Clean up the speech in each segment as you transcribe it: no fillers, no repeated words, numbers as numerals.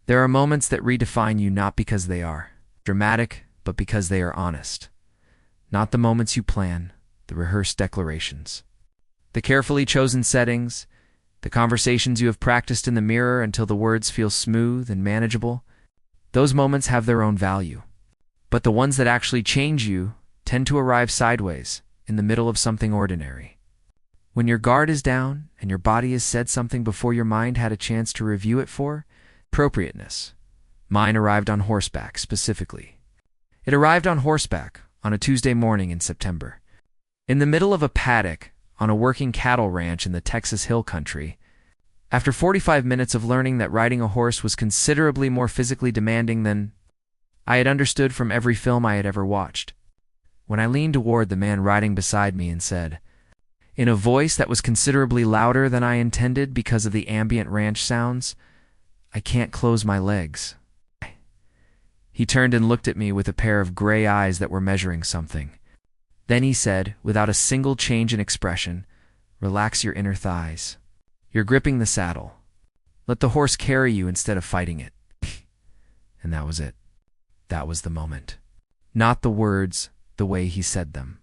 There are moments that redefine you not because they are dramatic, but because they are honest. Not the moments you plan, the rehearsed declarations. The carefully chosen settings, the conversations you have practiced in the mirror until the words feel smooth and manageable. Those moments have their own value. But the ones that actually change you tend to arrive sideways, in the middle of something ordinary. When your guard is down and your body has said something before your mind had a chance to review it for appropriateness. Mine arrived on horseback, specifically. It arrived on horseback on a Tuesday morning in September. In the middle of a paddock on a working cattle ranch in the Texas Hill Country, after 45 minutes of learning that riding a horse was considerably more physically demanding than I had understood from every film I had ever watched. When I leaned toward the man riding beside me and said, in a voice that was considerably louder than I intended because of the ambient ranch sounds, "I can't close my legs." He turned and looked at me with a pair of gray eyes that were measuring something. Then he said, without a single change in expression, "Relax your inner thighs. You're gripping the saddle. Let the horse carry you instead of fighting it." And that was it. That was the moment. Not the words, the way he said them.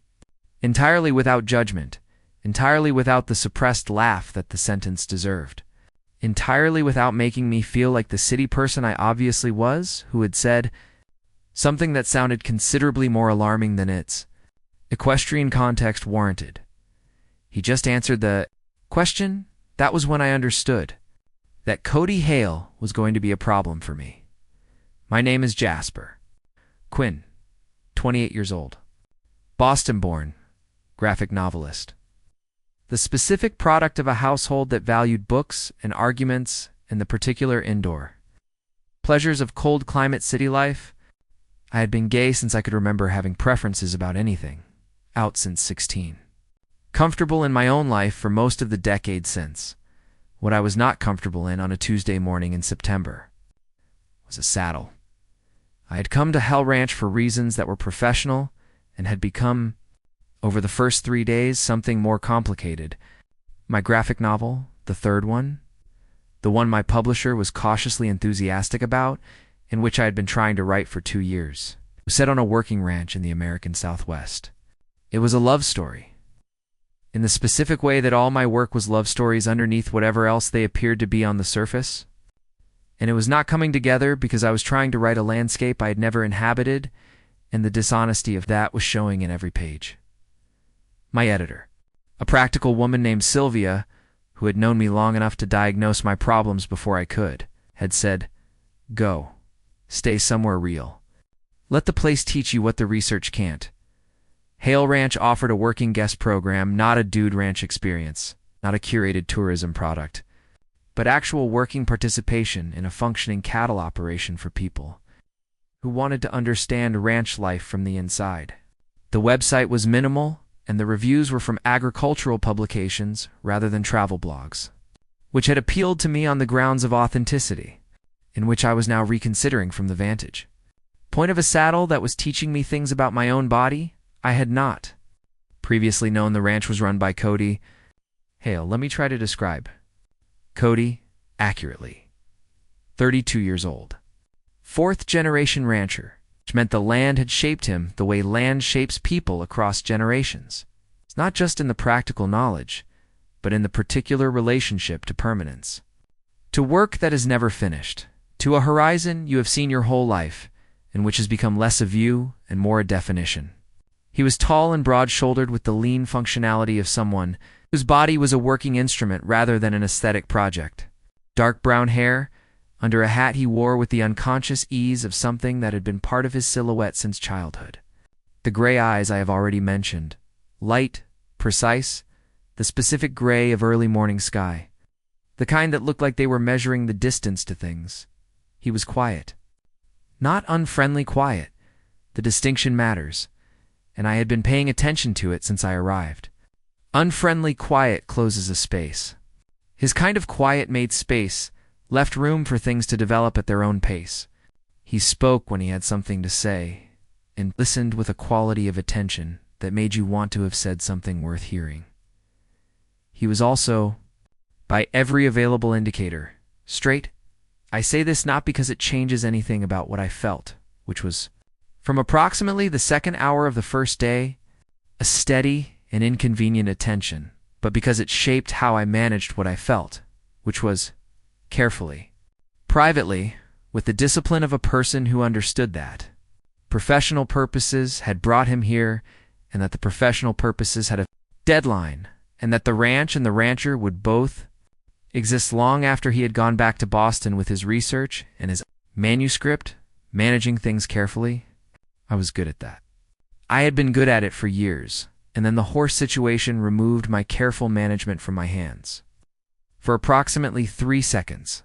Entirely without judgment, entirely without the suppressed laugh that the sentence deserved. Entirely without making me feel like the city person I obviously was, who had said something that sounded considerably more alarming than its equestrian context warranted. He just answered the question. That was when I understood that Cody Hale was going to be a problem for me. My name is Jasper Quinn, 28 years old. Boston-born, graphic novelist. The specific product of a household that valued books and arguments and the particular indoor pleasures of cold climate city life. I had been gay since I could remember having preferences about anything, out since 16. Comfortable in my own life for most of the decade since. What I was not comfortable in on a Tuesday morning in September was a saddle. I had come to Hell Ranch for reasons that were professional and had become, over the first 3 days, something more complicated. My graphic novel, the third one, the one my publisher was cautiously enthusiastic about, in which I had been trying to write for 2 years, was set on a working ranch in the American Southwest. It was a love story, in the specific way that all my work was love stories underneath whatever else they appeared to be on the surface. And it was not coming together because I was trying to write a landscape I had never inhabited, and the dishonesty of that was showing in every page. My editor, a practical woman named Sylvia, who had known me long enough to diagnose my problems before I could, had said, "Go. Stay somewhere real. Let the place teach you what the research can't." Hale Ranch offered a working guest program, not a dude ranch experience, not a curated tourism product, but actual working participation in a functioning cattle operation for people who wanted to understand ranch life from the inside. The website was minimal, and the reviews were from agricultural publications rather than travel blogs, which had appealed to me on the grounds of authenticity, in which I was now reconsidering from the vantage point of a saddle that was teaching me things about my own body I had not previously known. The ranch was run by Cody Hale. Let me try to describe Cody accurately. 32 years old. Fourth-generation rancher, which meant the land had shaped him the way land shapes people across generations. It's not just in the practical knowledge, but in the particular relationship to permanence. To work that is never finished. To a horizon you have seen your whole life, and which has become less a view and more a definition. He was tall and broad-shouldered with the lean functionality of someone whose body was a working instrument rather than an aesthetic project. Dark brown hair, under a hat he wore with the unconscious ease of something that had been part of his silhouette since childhood. The gray eyes I have already mentioned. Light, precise, the specific gray of early morning sky. The kind that looked like they were measuring the distance to things. He was quiet. Not unfriendly quiet. The distinction matters, and I had been paying attention to it since I arrived. Unfriendly quiet closes a space. His kind of quiet made space, left room for things to develop at their own pace. He spoke when he had something to say, and listened with a quality of attention that made you want to have said something worth hearing. He was also, by every available indicator, straight. I say this not because it changes anything about what I felt, which was, from approximately the second hour of the first day, a steady and inconvenient attention, but because it shaped how I managed what I felt, which was carefully, privately, with the discipline of a person who understood that professional purposes had brought him here, and that the professional purposes had a deadline, and that the ranch and the rancher would both exist long after he had gone back to Boston with his research and his manuscript, managing things carefully. I was good at that. I had been good at it for years, and then the horse situation removed my careful management from my hands. For approximately 3 seconds.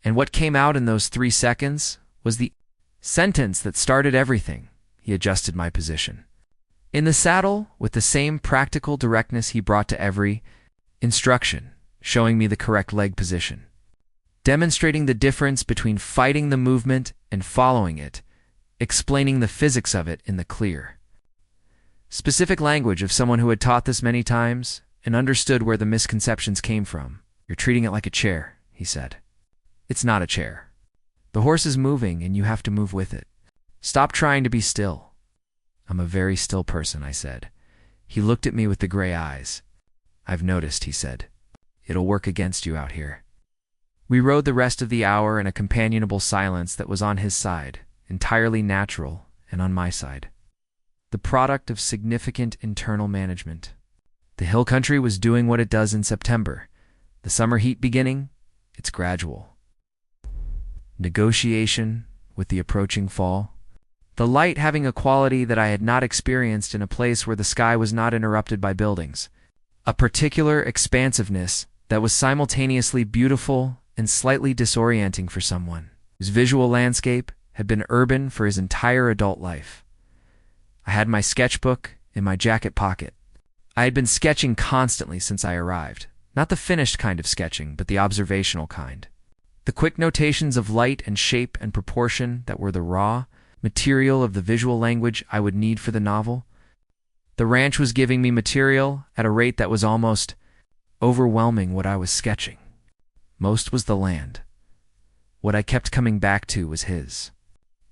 And what came out in those 3 seconds was the sentence that started everything. He adjusted my position in the saddle with the same practical directness he brought to every instruction, showing me the correct leg position, demonstrating the difference between fighting the movement and following it, explaining the physics of it in the clear, specific language of someone who had taught this many times and understood where the misconceptions came from. You're treating it like a chair, he said. It's not a chair. The horse is moving and you have to move with it. Stop trying to be still. I'm a very still person, I said. He looked at me with the gray eyes. I've noticed, he said. It'll work against you out here. We rode the rest of the hour in a companionable silence that was on his side, entirely natural, and on my side. The product of significant internal management. The hill country was doing what it does in September. The summer heat beginning, it's gradual. Negotiation with the approaching fall. The light having a quality that I had not experienced in a place where the sky was not interrupted by buildings. A particular expansiveness that was simultaneously beautiful and slightly disorienting for someone whose visual landscape had been urban for his entire adult life. I had my sketchbook in my jacket pocket. I had been sketching constantly since I arrived. Not the finished kind of sketching, but the observational kind. The quick notations of light and shape and proportion that were the raw material of the visual language I would need for the novel. The ranch was giving me material at a rate that was almost overwhelming what I was sketching. Most was the land. What I kept coming back to was his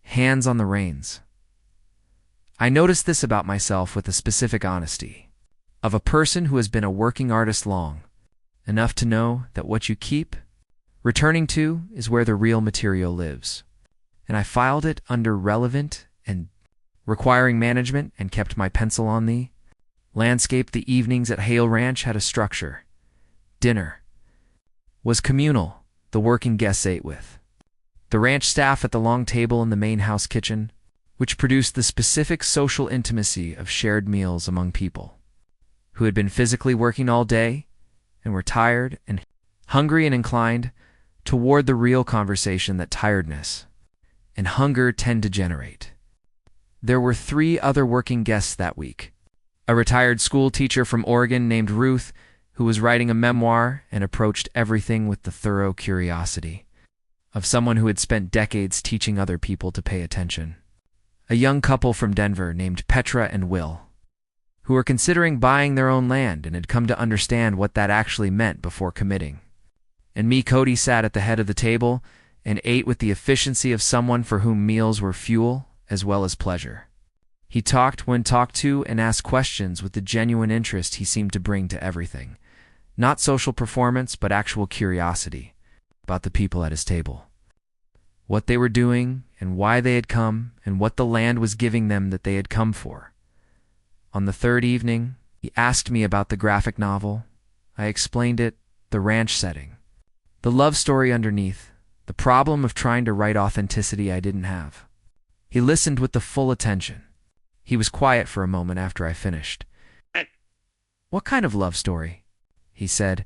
hands on the reins. I noticed this about myself with a specific honesty of a person who has been a working artist long, enough to know that what you keep returning to is where the real material lives. And I filed it under relevant and requiring management and kept my pencil on the landscape. The evenings at Hale Ranch had a structure. Dinner was communal. The working guests ate with the ranch staff at the long table in the main house kitchen, which produced the specific social intimacy of shared meals among people who had been physically working all day and were tired and hungry and inclined toward the real conversation that tiredness and hunger tend to generate. There were 3 other working guests that week. A retired school teacher from Oregon named Ruth, who was writing a memoir and approached everything with the thorough curiosity of someone who had spent decades teaching other people to pay attention. A young couple from Denver named Petra and Will, who were considering buying their own land and had come to understand what that actually meant before committing. And me, Cody, sat at the head of the table and ate with the efficiency of someone for whom meals were fuel as well as pleasure. He talked when talked to and asked questions with the genuine interest he seemed to bring to everything. Not social performance, but actual curiosity about the people at his table. What they were doing and why they had come and what the land was giving them that they had come for. On the 3rd evening, he asked me about the graphic novel. I explained it, the ranch setting, the love story underneath, the problem of trying to write authenticity I didn't have. He listened with the full attention. He was quiet for a moment after I finished. What kind of love story? He said.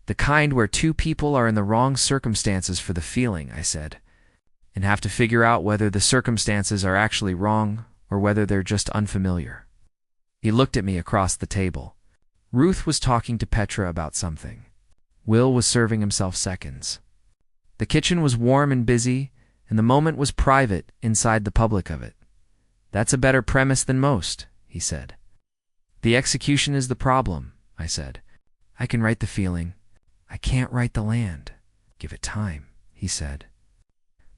The kind where 2 people are in the wrong circumstances for the feeling, I said, and have to figure out whether the circumstances are actually wrong or whether they're just unfamiliar. He looked at me across the table. Ruth was talking to Petra about something. Will was serving himself seconds. The kitchen was warm and busy, and the moment was private inside the public of it. That's a better premise than most, he said. The execution is the problem, I said. I can write the feeling. I can't write the land. Give it time, he said.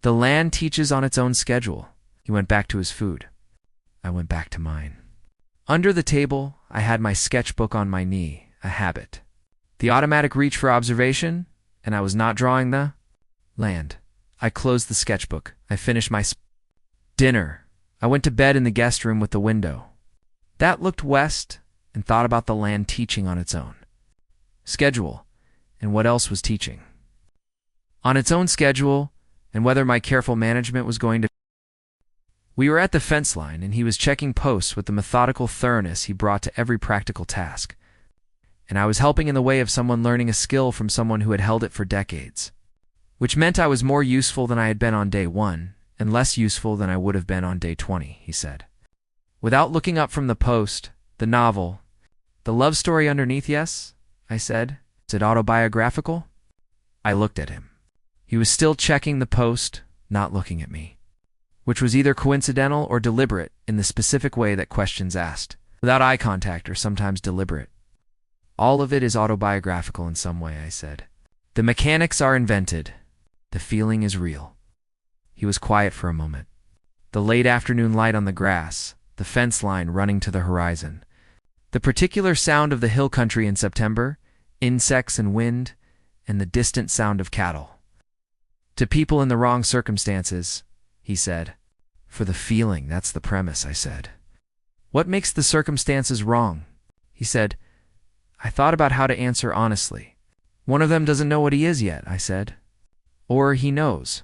The land teaches on its own schedule. He went back to his food. I went back to mine. Under the table, I had my sketchbook on my knee, a habit. The automatic reach for observation, and I was not drawing the land. I closed the sketchbook. I finished my dinner. I went to bed in the guest room with the window. That looked west and thought about the land teaching on its own schedule and what else was teaching on its own schedule and whether my careful management was going to. We were at the fence line, and he was checking posts with the methodical thoroughness he brought to every practical task. And I was helping in the way of someone learning a skill from someone who had held it for decades, which meant I was more useful than I had been on day 1 and less useful than I would have been on day 20, he said. Without looking up from the post, the novel, the love story underneath, yes, I said. Is it autobiographical? I looked at him. He was still checking the post, not looking at me, which was either coincidental or deliberate in the specific way that questions asked, without eye contact or sometimes deliberate. All of it is autobiographical in some way, I said. The mechanics are invented. The feeling is real. He was quiet for a moment. The late afternoon light on the grass, the fence line running to the horizon, the particular sound of the hill country in September, insects and wind, and the distant sound of cattle. To people in the wrong circumstances, he said. For the feeling, that's the premise, I said. What makes the circumstances wrong? He said. I thought about how to answer honestly. One of them doesn't know what he is yet, I said. Or he knows.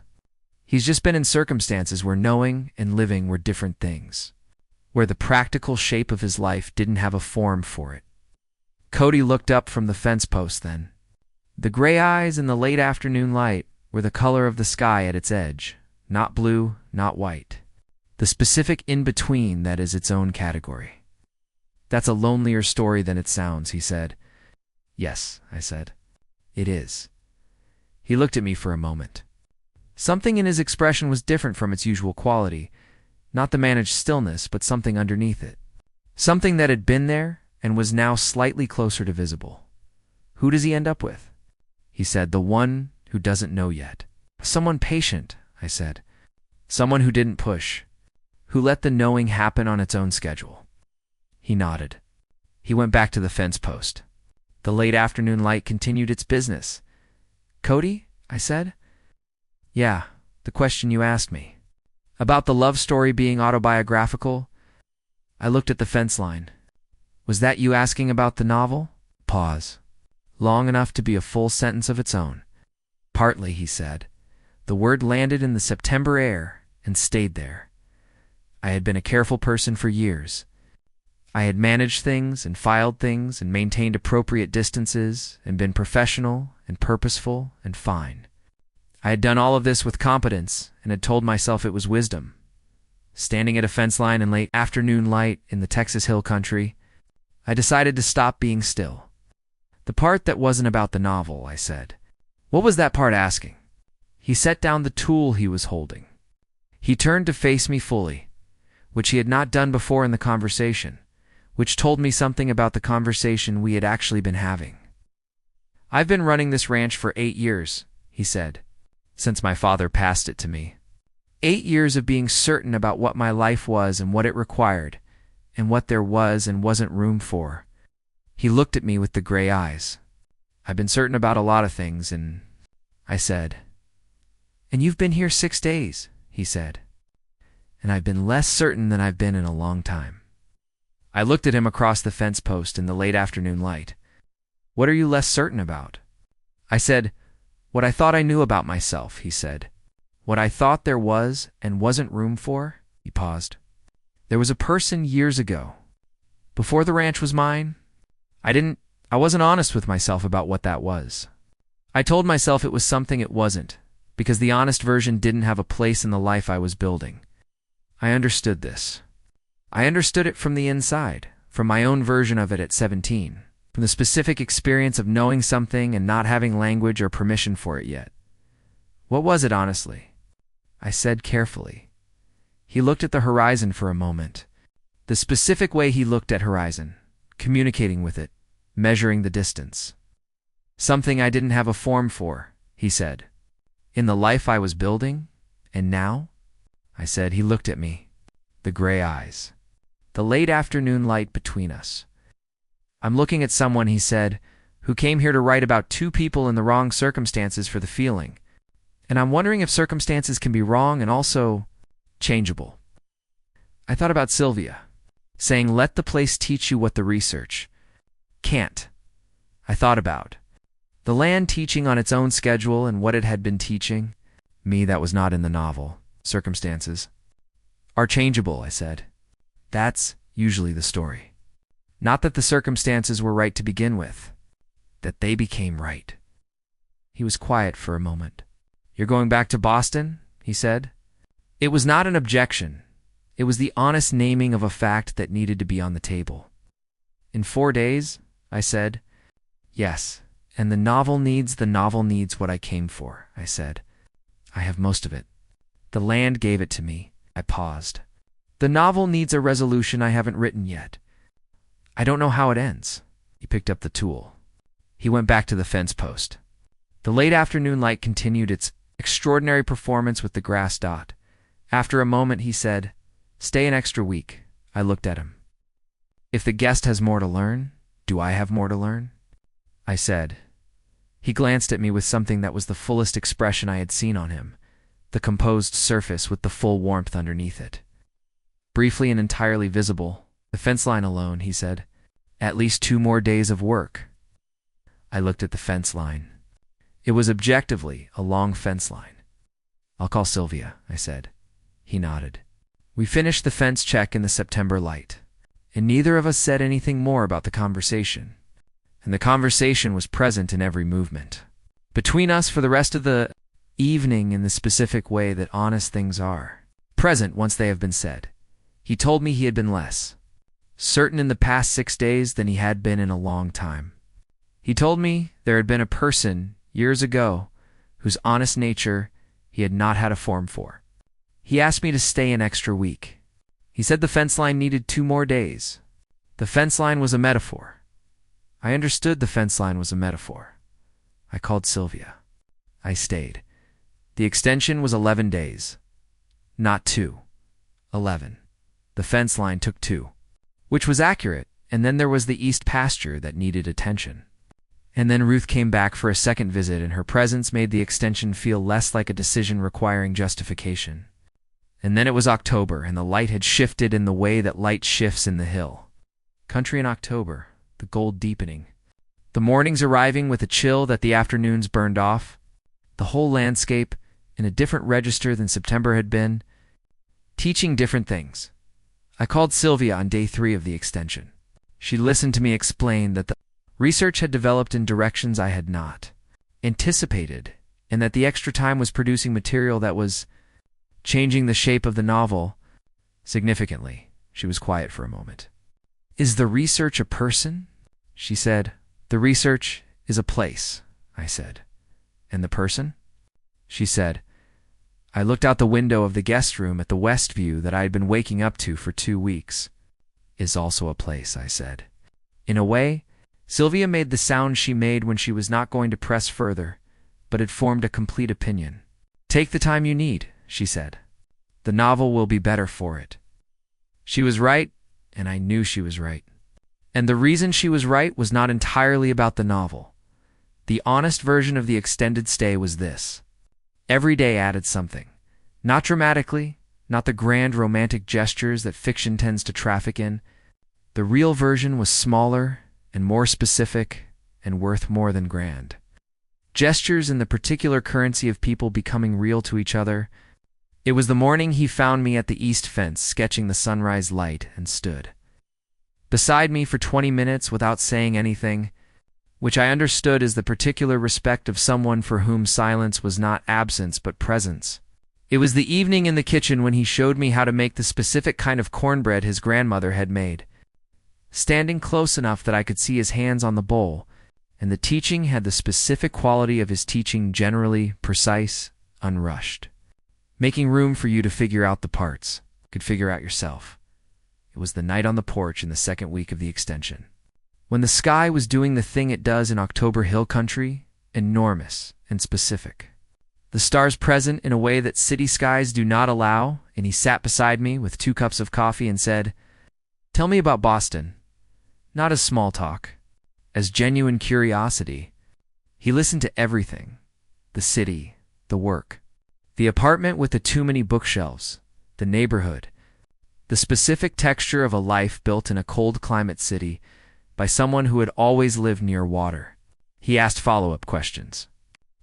He's just been in circumstances where knowing and living were different things, where the practical shape of his life didn't have a form for it. Cody looked up from the fence post then. The gray eyes in the late afternoon light were the color of the sky at its edge, not blue, not white. The specific in-between that is its own category. That's a lonelier story than it sounds, he said. Yes, I said. It is. He looked at me for a moment. Something in his expression was different from its usual quality, not the managed stillness, but something underneath it. Something that had been there and was now slightly closer to visible. Who does he end up with? He said, the one who doesn't know yet. Someone patient, I said. Someone who didn't push, who let the knowing happen on its own schedule. He nodded. He went back to the fence post. The late afternoon light continued its business. Cody, I said. Yeah, the question you asked me. About the love story being autobiographical? I looked at the fence line. Was that you asking about the novel? Pause. Long enough to be a full sentence of its own. Partly, he said. The word landed in the September air and stayed there. I had been a careful person for years. I had managed things and filed things and maintained appropriate distances and been professional and purposeful and fine. I had done all of this with competence and had told myself it was wisdom. Standing at a fence line in late afternoon light in the Texas hill country, I decided to stop being still. The part that wasn't about the novel, I said. What was that part asking? He set down the tool he was holding. He turned to face me fully, which he had not done before in the conversation, which told me something about the conversation we had actually been having. I've been running this ranch for 8 years, he said, since my father passed it to me. 8 years of being certain about what my life was and what it required, and what there was and wasn't room for. He looked at me with the gray eyes. I've been certain about a lot of things, and I said. And you've been here 6 days, he said. And I've been less certain than I've been in a long time. I looked at him across the fence post in the late afternoon light. What are you less certain about? I said, what I thought I knew about myself, he said. What I thought there was and wasn't room for, he paused. There was a person years ago. Before the ranch was mine, I wasn't honest with myself about what that was. I told myself it was something it wasn't, because the honest version didn't have a place in the life I was building. I understood this. I understood it from the inside, from my own version of it at 17, from the specific experience of knowing something and not having language or permission for it yet. What was it, honestly? I said carefully. He looked at the horizon for a moment. The specific way he looked at horizon, communicating with it, measuring the distance. Something I didn't have a form for, he said. In the life I was building, And now? I said. He looked at me, the gray eyes, the late afternoon light between us. I'm looking at someone, he said, who came here to write about two people in the wrong circumstances for the feeling. And I'm wondering if circumstances can be wrong and also changeable. I thought about Sylvia, saying, let the place teach you what the research can't. I thought about the land teaching on its own schedule and what it had been teaching. Me, that was not in the novel. Circumstances are changeable, I said. That's usually the story. Not that the circumstances were right to begin with, that they became right. He was quiet for a moment. You're going back to Boston? He said. It was not an objection. It was the honest naming of a fact that needed to be on the table. In 4 days, I said. Yes, and the novel needs what I came for, I said. I have most of it. The land gave it to me. I paused. The novel needs a resolution I haven't written yet. I don't know how it ends. He picked up the tool. He went back to the fence post. The late afternoon light continued its extraordinary performance with the grass dot. After a moment, he said, stay an extra week. I looked at him. If the guest has more to learn, do I have more to learn? I said. He glanced at me with something that was the fullest expression I had seen on him, the composed surface with the full warmth underneath it. Briefly and entirely visible, the fence line alone, he said. At least 2 more days of work. I looked at the fence line. It was objectively a long fence line. I'll call Sylvia, I said. He nodded. We finished the fence check in the September light, and neither of us said anything more about the conversation. And the conversation was present in every movement. Between us for the rest of the evening in the specific way that honest things are. Present once they have been said. He told me he had been less certain in the past 6 days than he had been in a long time. He told me there had been a person, years ago, whose honest nature he had not had a form for. He asked me to stay an extra week. He said the fence line needed 2 more days. The fence line was a metaphor. I understood the fence line was a metaphor. I called Sylvia. I stayed. The extension was 11 days. Not 2. 11. The fence line took 2. Which was accurate, and then there was the east pasture that needed attention. And then Ruth came back for a second visit, and her presence made the extension feel less like a decision requiring justification. And then it was October, and the light had shifted in the way that light shifts in the hill. Country in October, the gold deepening. The mornings arriving with a chill that the afternoons burned off. The whole landscape, in a different register than September had been, teaching different things. I called Sylvia on day 3 of the extension. She listened to me explain that the research had developed in directions I had not anticipated, and that the extra time was producing material that was changing the shape of the novel significantly. She was quiet for a moment. Is the research a person? She said. The research is a place, I said. And the person? She said. I looked out the window of the guest room at the west view that I had been waking up to for 2 weeks. Is also a place, I said. In a way, Sylvia made the sound she made when she was not going to press further, but had formed a complete opinion. Take the time you need, she said. The novel will be better for it. She was right, and I knew she was right. And the reason she was right was not entirely about the novel. The honest version of the extended stay was this. Every day added something. Not dramatically, not the grand romantic gestures that fiction tends to traffic in. The real version was smaller and more specific and worth more than grand. Gestures in the particular currency of people becoming real to each other. It was the morning he found me at the east fence sketching the sunrise light and stood beside me for 20 minutes without saying anything, which I understood as the particular respect of someone for whom silence was not absence but presence. It was the evening in the kitchen when he showed me how to make the specific kind of cornbread his grandmother had made, standing close enough that I could see his hands on the bowl, and the teaching had the specific quality of his teaching, generally precise, unrushed. Making room for you to figure out the parts, could figure out yourself. It was the night on the porch in the 2nd week of the extension. When the sky was doing the thing it does in October hill country, enormous and specific. the stars present in a way that city skies do not allow, and he sat beside me with 2 cups of coffee and said, "Tell me about Boston." Not as small talk, as genuine curiosity. He listened to everything: the city, the work, the apartment with the too many bookshelves, the neighborhood, the specific texture of a life built in a cold climate city by someone who had always lived near water. He asked follow-up questions.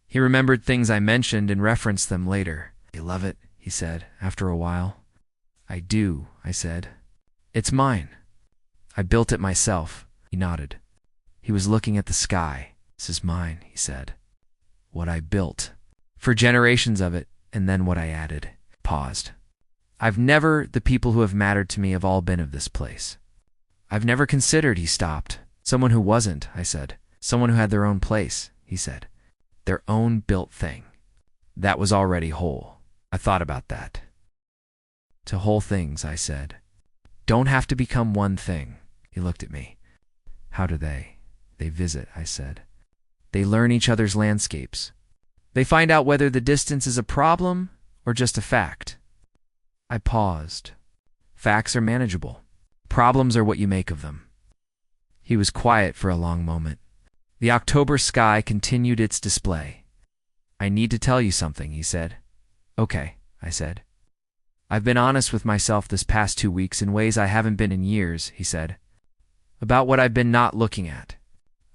He remembered things I mentioned and referenced them later. "You love it," he said, after a while. "I do," I said. "It's mine. I built it myself." He nodded. He was looking at the sky. "This is mine," he said. "What I built. For generations of it, and then what I added." Paused. The people who have mattered to me have all been of this place. I've never considered," he stopped. "Someone who wasn't," I said. "Someone who had their own place," he said. "Their own built thing. That was already whole." I thought about that. "To whole things," I said, "don't have to become one thing." He looked at me. "How do they?" "They visit," I said. "They learn each other's landscapes. They find out whether the distance is a problem or just a fact." I paused. "Facts are manageable. Problems are what you make of them." He was quiet for a long moment. The October sky continued its display. "I need to tell you something," he said. "Okay," I said. "I've been honest with myself this past 2 weeks in ways I haven't been in years," he said. "About what I've been not looking at.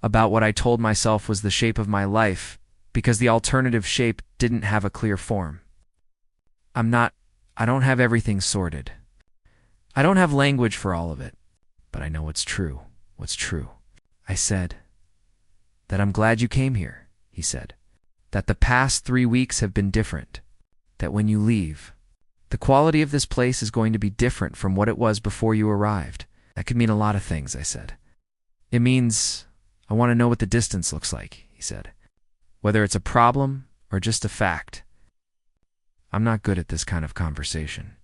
About what I told myself was the shape of my life because the alternative shape didn't have a clear form. I don't have everything sorted. I don't have language for all of it, but I know what's true." "What's true?" I said. "That I'm glad you came here," he said. "That the past 3 weeks have been different. That when you leave, the quality of this place is going to be different from what it was before you arrived." "That could mean a lot of things," I said. "It means I want to know what the distance looks like," he said. "Whether it's a problem or just a fact. I'm not good at this kind of conversation.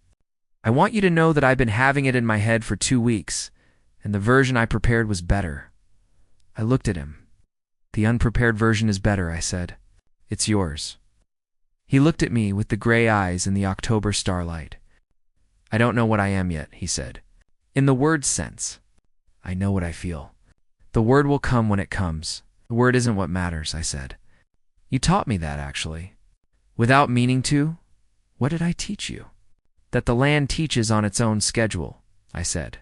I want you to know that I've been having it in my head for 2 weeks, and the version I prepared was better." I looked at him. "The unprepared version is better," I said. "It's yours." He looked at me with the gray eyes in the October starlight. "I don't know what I am yet," he said. "In the word's sense. I know what I feel. The word will come when it comes. The word isn't what matters," I said. "You taught me that, actually." "Without meaning to? What did I teach you?" "That the land teaches on its own schedule," I said.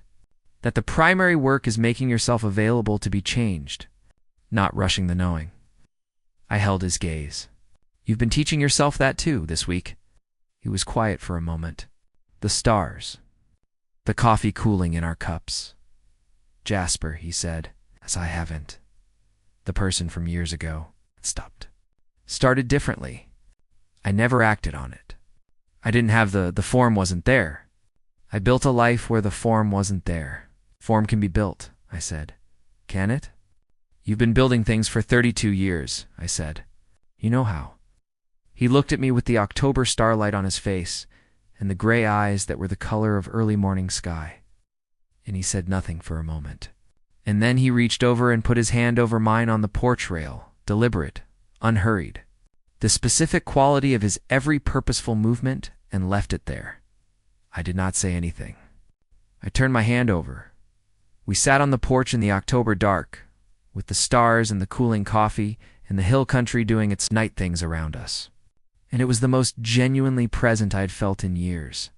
"That the primary work is making yourself available to be changed, not rushing the knowing." I held his gaze. "You've been teaching yourself that too, this week." He was quiet for a moment. "The stars. The coffee cooling in our cups. Jasper," he said, as I haven't. "The person from years ago." Stopped. "Started differently. I never acted on it. I didn't have the form wasn't there. I built a life where the form wasn't there." "Form can be built," I said. "Can it?" "You've been building things for 32 years, I said. "You know how." He looked at me with the October starlight on his face and the gray eyes that were the color of early morning sky. And he said nothing for a moment. And then he reached over and put his hand over mine on the porch rail, deliberate, unhurried. The specific quality of his every purposeful movement, and left it there. I did not say anything. I turned my hand over. We sat on the porch in the October dark, with the stars and the cooling coffee and the hill country doing its night things around us. And it was the most genuinely present I'd felt in years.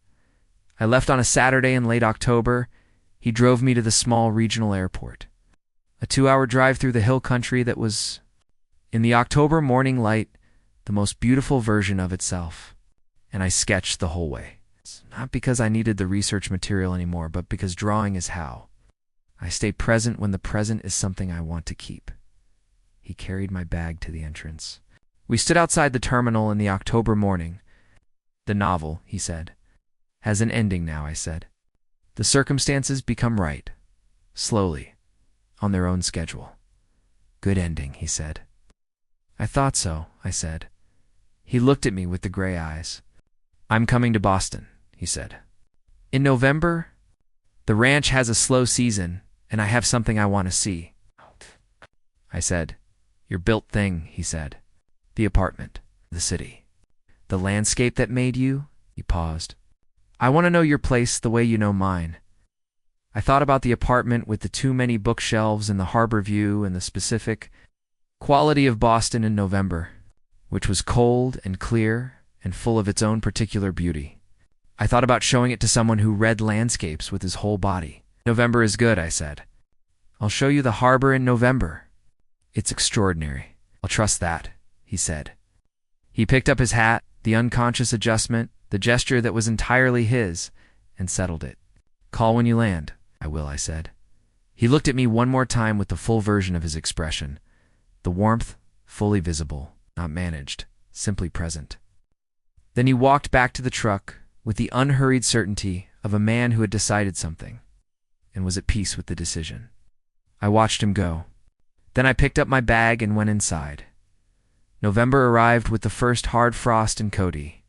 I left on a Saturday in late October. He drove me to the small regional airport. A 2-hour drive through the hill country that was, in the October morning light, the most beautiful version of itself. And I sketched the whole way. It's not because I needed the research material anymore, but because drawing is how. I stay present when the present is something I want to keep. He carried my bag to the entrance. We stood outside the terminal in the October morning. "The novel," he said, "has an ending now," I said. "The circumstances become right, slowly, on their own schedule." "Good ending," he said. "I thought so," I said. He looked at me with the gray eyes. "I'm coming to Boston," he said. "In November. The ranch has a slow season, and I have something I want to see." I said. "Your built thing," he said. "The apartment, the city." The landscape that made you? He paused. I want to know your place the way you know mine. I thought about the apartment with the too many bookshelves and the harbor view and the specific quality of Boston in November, which was cold and clear and full of its own particular beauty. I thought about showing it to someone who read landscapes with his whole body. November is good, I said. I'll show you the harbor in November. It's extraordinary. I'll trust that, he said. He picked up his hat, the unconscious adjustment, the gesture that was entirely his, and settled it. Call when you land. I will, I said. He looked at me one more time with the full version of his expression. The warmth, fully visible, not managed, simply present. Then he walked back to the truck with the unhurried certainty of a man who had decided something and was at peace with the decision. I watched him go. Then I picked up my bag and went inside. November arrived with the first hard frost in Cody.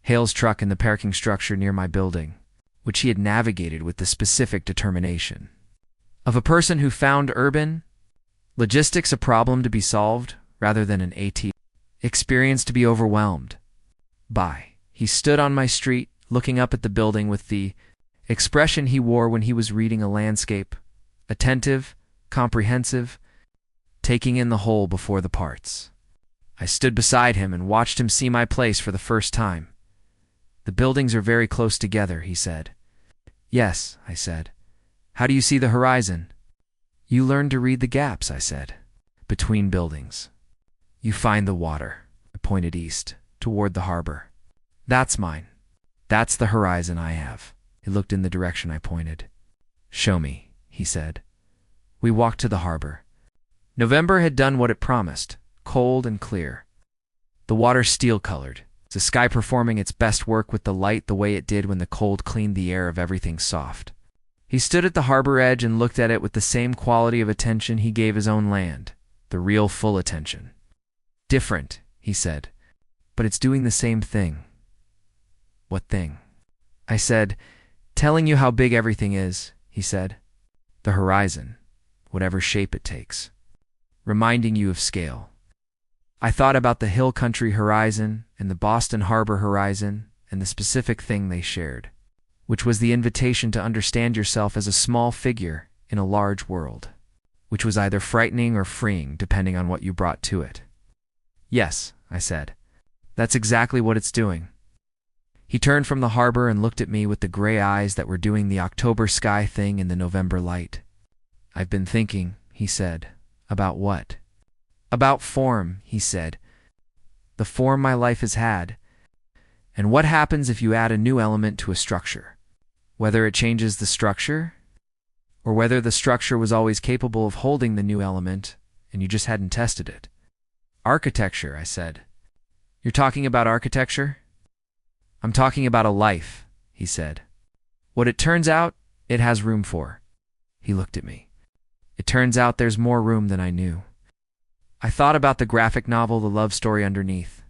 Hale's truck in the parking structure near my building, which he had navigated with the specific determination of a person who found urban logistics a problem to be solved rather than an AT experience to be overwhelmed by. He stood on my street, looking up at the building with the expression he wore when he was reading a landscape, attentive, comprehensive, taking in the whole before the parts. I stood beside him and watched him see my place for the first time. The buildings are very close together, he said. Yes, I said. How do you see the horizon? You learn to read the gaps, I said. Between buildings. You find the water. I pointed east, toward the harbor. That's mine. That's the horizon I have. He looked in the direction I pointed. Show me, he said. We walked to the harbor. November had done what it promised, cold and clear. The water steel-colored, the sky performing its best work with the light the way it did when the cold cleaned the air of everything soft. He stood at the harbor edge and looked at it with the same quality of attention he gave his own land, the real full attention. Different, he said, but it's doing the same thing. What thing? I said, telling you how big everything is, he said. The horizon, whatever shape it takes. Reminding you of scale. I thought about the hill country horizon and the Boston harbor horizon and the specific thing they shared, which was the invitation to understand yourself as a small figure in a large world, which was either frightening or freeing depending on what you brought to it. Yes, I said. That's exactly what it's doing. He turned from the harbor and looked at me with the gray eyes that were doing the October sky thing in the November light. I've been thinking, he said. About what? About form, he said. The form my life has had. And what happens if you add a new element to a structure? Whether it changes the structure, or whether the structure was always capable of holding the new element and you just hadn't tested it. Architecture, I said. You're talking about architecture? I'm talking about a life, he said. What it turns out, it has room for. He looked at me. It turns out there's more room than I knew. I thought about the graphic novel, the love story underneath.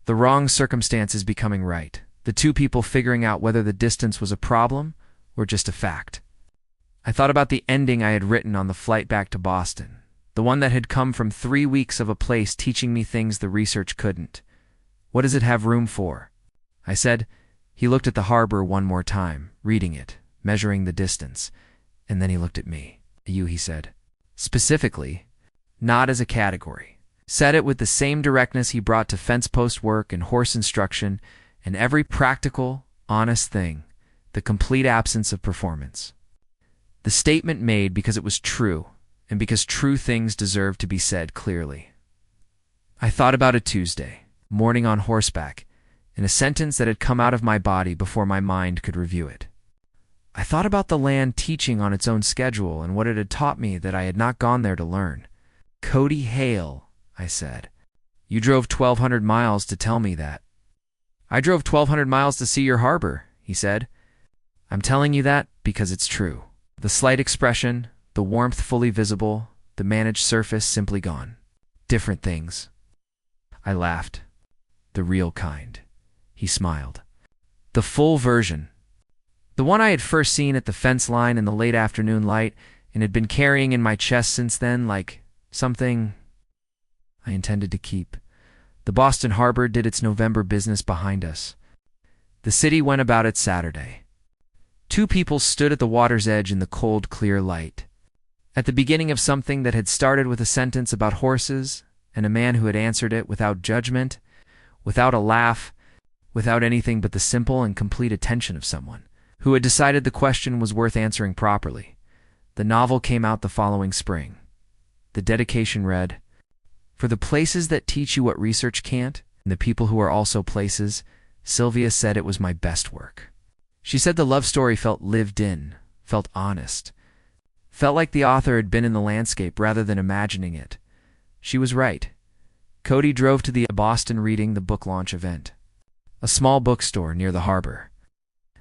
The wrong circumstances becoming right. The two people figuring out whether the distance was a problem or just a fact. I thought about the ending I had written on the flight back to Boston. The one that had come from 3 weeks of a place teaching me things the research couldn't. What does it have room for? I said. He looked at the harbor one more time, reading it, measuring the distance, and then he looked at me. You, he said. Specifically, not as a category. Said it with the same directness he brought to fence post work and horse instruction and every practical, honest thing, the complete absence of performance. The statement made because it was true, and because true things deserve to be said clearly. I thought about a Tuesday, morning on horseback, in a sentence that had come out of my body before my mind could review it. I thought about the land teaching on its own schedule and what it had taught me that I had not gone there to learn. Cody Hale, I said. You drove 1,200 miles to tell me that. I drove 1,200 miles to see your harbor, he said. I'm telling you that because it's true. The slight expression, the warmth fully visible, the managed surface simply gone. Different things. I laughed. The real kind. He smiled. The full version. The one I had first seen at the fence line in the late afternoon light and had been carrying in my chest since then like something I intended to keep. The Boston Harbor did its November business behind us. The city went about its Saturday. Two people stood at the water's edge in the cold, clear light. At the beginning of something that had started with a sentence about horses, and a man who had answered it without judgment, without a laugh, without anything but the simple and complete attention of someone who had decided the question was worth answering properly. The novel came out the following spring. The dedication read, "For the places that teach you what research can't, and the people who are also places, Sylvia said it was my best work." She said the love story felt lived in, felt honest, felt like the author had been in the landscape rather than imagining it. She was right. Cody drove to the Boston Reading the Book launch event, a small bookstore near the harbor.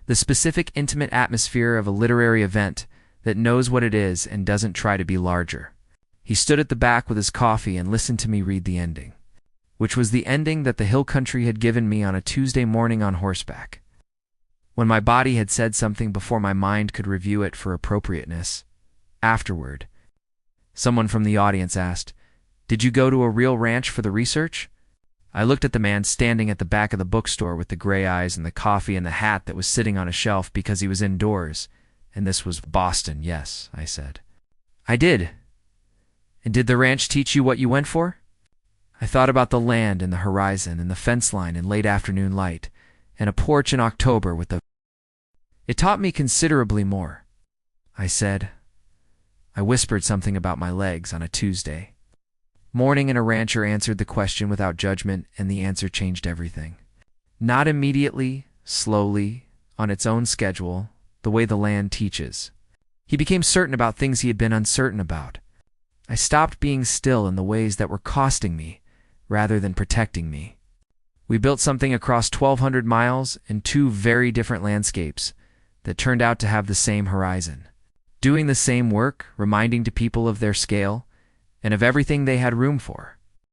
The specific intimate atmosphere of a literary event that knows what it is and doesn't try to be larger. He stood at the back with his coffee and listened to me read the ending, which was the ending that the hill country had given me on a Tuesday morning on horseback. When my body had said something before my mind could review it for appropriateness, afterward, someone from the audience asked, "Did you go to a real ranch for the research?" I looked at the man standing at the back of the bookstore with the gray eyes and the coffee and the hat that was sitting on a shelf because he was indoors, and this was Boston, yes, I said. "I did. And did the ranch teach you what you went for?" I thought about the land and the horizon and the fence line in late afternoon light, and a porch in October with the... "It taught me considerably more," I said. I whispered something about my legs on a Tuesday. Morning and a rancher answered the question without judgment, and the answer changed everything. Not immediately, slowly, on its own schedule, the way the land teaches. He became certain about things he had been uncertain about. I stopped being still in the ways that were costing me, rather than protecting me. We built something across 1,200 miles in two very different landscapes that turned out to have the same horizon. Doing the same work, reminding to people of their scale, and of everything they had room for.